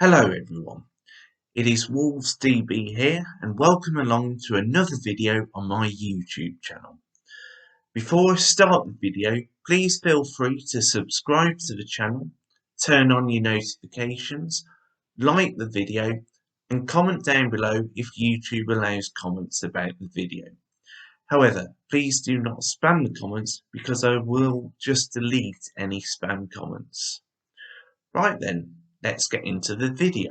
Hello everyone, it is Wolves DB here and welcome along to another video on my YouTube channel. Before I start the video, please feel free to subscribe to the channel, turn on your notifications, like the video and comment down below if YouTube allows comments about the video. However, please do not spam the comments because I will just delete any spam comments. Right then, let's get into the video.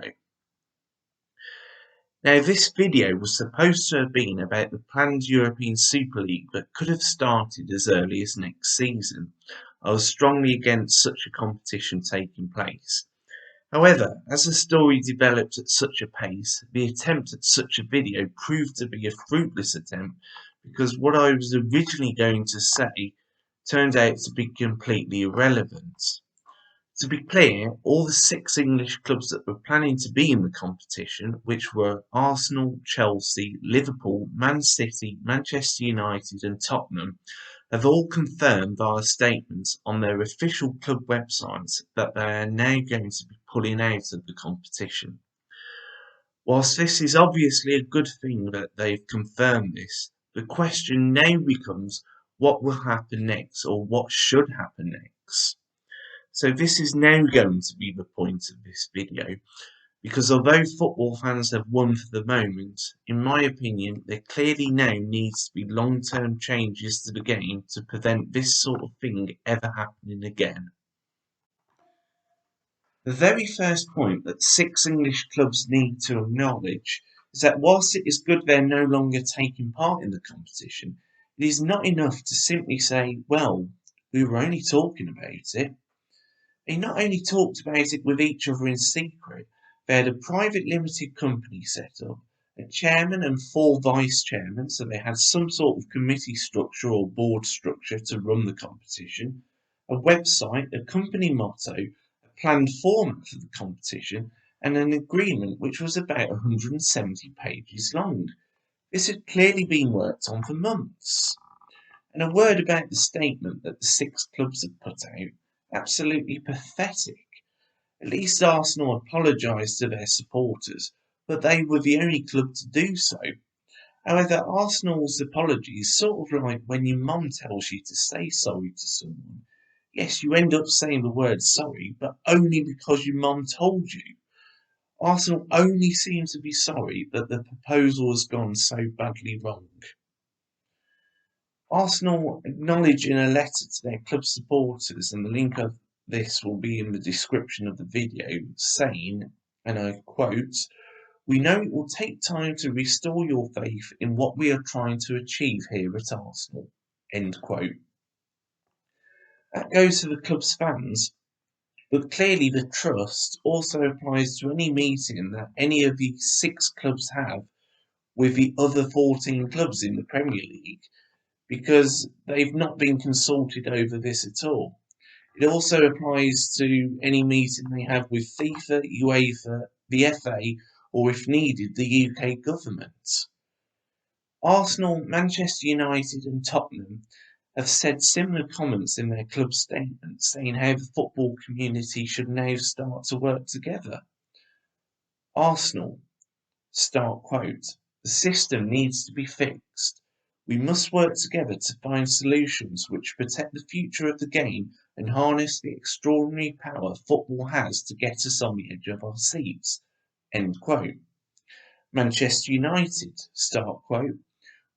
Now this video was supposed to have been about the planned European Super League that could have started as early as next season. I was strongly against such a competition taking place. However, as the story developed at such a pace, the attempt at such a video proved to be a fruitless attempt because what I was originally going to say turned out to be completely irrelevant. To be clear, all the 6 English clubs that were planning to be in the competition, which were Arsenal, Chelsea, Liverpool, Man City, Manchester United and Tottenham, have all confirmed via statements on their official club websites that they are now going to be pulling out of the competition. Whilst this is obviously a good thing that they've confirmed this, the question now becomes what will happen next, or what should happen next. So this is now going to be the point of this video, because although football fans have won for the moment, in my opinion there clearly now needs to be long-term changes to the game to prevent this sort of thing ever happening again. The very first point that 6 English clubs need to acknowledge is that whilst it is good they're no longer taking part in the competition, it is not enough to simply say, well, we were only talking about it. They not only talked about it with each other in secret, they had a private limited company set up, a chairman and 4 vice chairmen, so they had some sort of committee structure or board structure to run the competition, a website, a company motto, a planned format for the competition, and an agreement which was about 170 pages long. This had clearly been worked on for months. And a word about the statement that the 6 clubs had put out. Absolutely pathetic. At least Arsenal apologised to their supporters, but they were the only club to do so. However, Arsenal's apology is sort of like when your mum tells you to say sorry to someone. Yes, you end up saying the word sorry, but only because your mum told you. Arsenal only seem to be sorry that the proposal has gone so badly wrong. Arsenal acknowledge in a letter to their club supporters, and the link of this will be in the description of the video, saying, and I quote, "We know it will take time to restore your faith in what we are trying to achieve here at Arsenal." End quote. That goes to the club's fans, but clearly the trust also applies to any meeting that any of the 6 clubs have with the other 14 clubs in the Premier League, because they've not been consulted over this at all. It also applies to any meeting they have with FIFA, UEFA, the FA, or if needed, the UK government. Arsenal, Manchester United and Tottenham have said similar comments in their club statements, saying how the football community should now start to work together. Arsenal, start quote, "The system needs to be fixed. We must work together to find solutions which protect the future of the game and harness the extraordinary power football has to get us on the edge of our seats." End quote. Manchester United, start quote,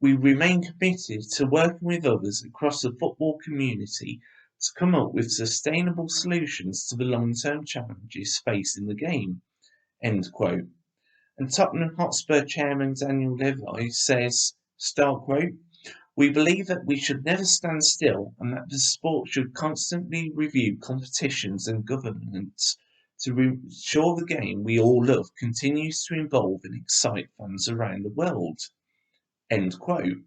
"We remain committed to working with others across the football community to come up with sustainable solutions to the long-term challenges facing the game." End quote. And Tottenham Hotspur chairman Daniel Levy says, start quote, "We believe that we should never stand still and that the sport should constantly review competitions and governance to ensure the game we all love continues to involve and excite fans around the world." End quote.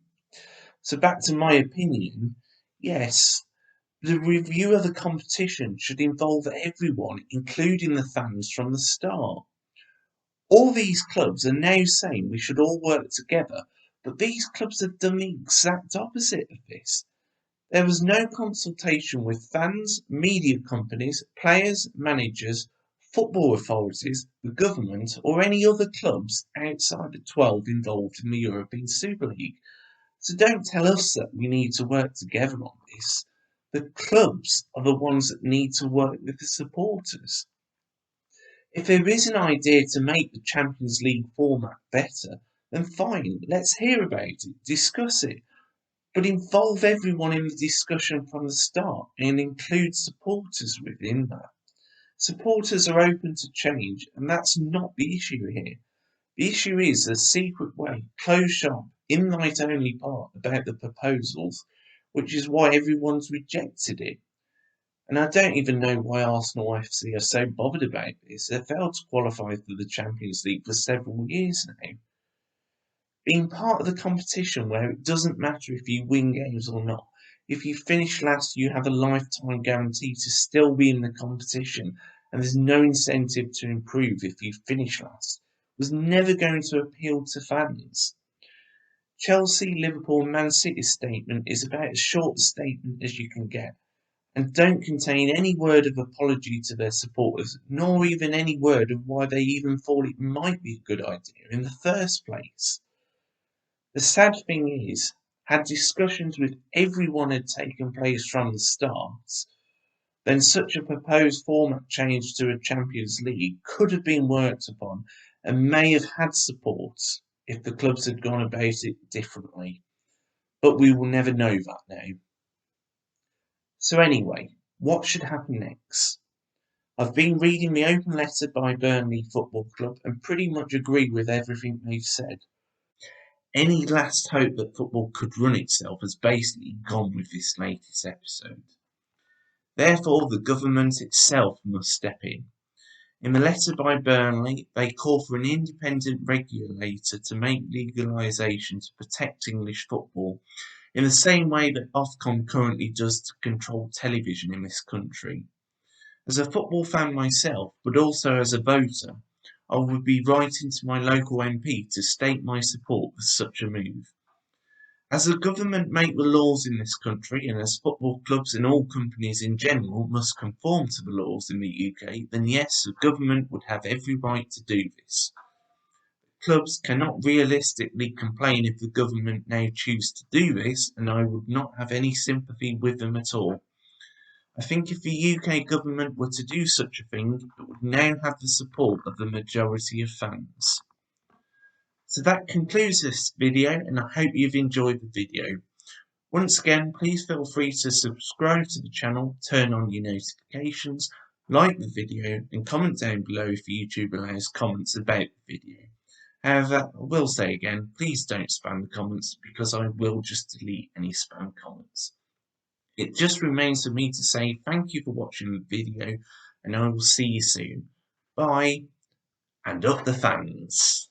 So back to my opinion, yes, the review of the competition should involve everyone, including the fans from the start. All these clubs are now saying we should all work together, but these clubs have done the exact opposite of this. There was no consultation with fans, media companies, players, managers, football authorities, the government, or any other clubs outside the 12 involved in the European Super League. So don't tell us that we need to work together on this. The clubs are the ones that need to work with the supporters. If there is an idea to make the Champions League format better, then fine, let's hear about it, discuss it, but involve everyone in the discussion from the start and include supporters within that. Supporters are open to change, and that's not the issue here. The issue is a secret way, closed shop, invite only part about the proposals, which is why everyone's rejected it. And I don't even know why Arsenal FC are so bothered about this. They've failed to qualify for the Champions League for several years now. Being part of the competition where it doesn't matter if you win games or not. If you finish last, you have a lifetime guarantee to still be in the competition, and there's no incentive to improve if you finish last. Was never going to appeal to fans. Chelsea, Liverpool, and Man City's statement is about as short a statement as you can get, and don't contain any word of apology to their supporters, nor even any word of why they even thought it might be a good idea in the first place. The sad thing is, had discussions with everyone had taken place from the start, then such a proposed format change to a Champions League could have been worked upon and may have had support if the clubs had gone about it differently. But we will never know that now. So anyway, what should happen next? I've been reading the open letter by Burnley Football Club and pretty much agree with everything they've said. Any last hope that football could run itself has basically gone with this latest episode. Therefore, the government itself must step in. In the letter by Burnley, they call for an independent regulator to make legalisation to protect English football in the same way that Ofcom currently does to control television in this country. As a football fan myself, but also as a voter, I would be writing to my local MP to state my support for such a move. As the government make the laws in this country, and as football clubs and all companies in general must conform to the laws in the UK, then yes, the government would have every right to do this. Clubs cannot realistically complain if the government now choose to do this, and I would not have any sympathy with them at all. I think if the UK government were to do such a thing, it would now have the support of the majority of fans. So that concludes this video, and I hope you've enjoyed the video. Once again, please feel free to subscribe to the channel, turn on your notifications, like the video, and comment down below if YouTube allows comments about the video. However, I will say again, please don't spam the comments because I will just delete any spam comments. It just remains for me to say thank you for watching the video, and I will see you soon. Bye, and up the fans!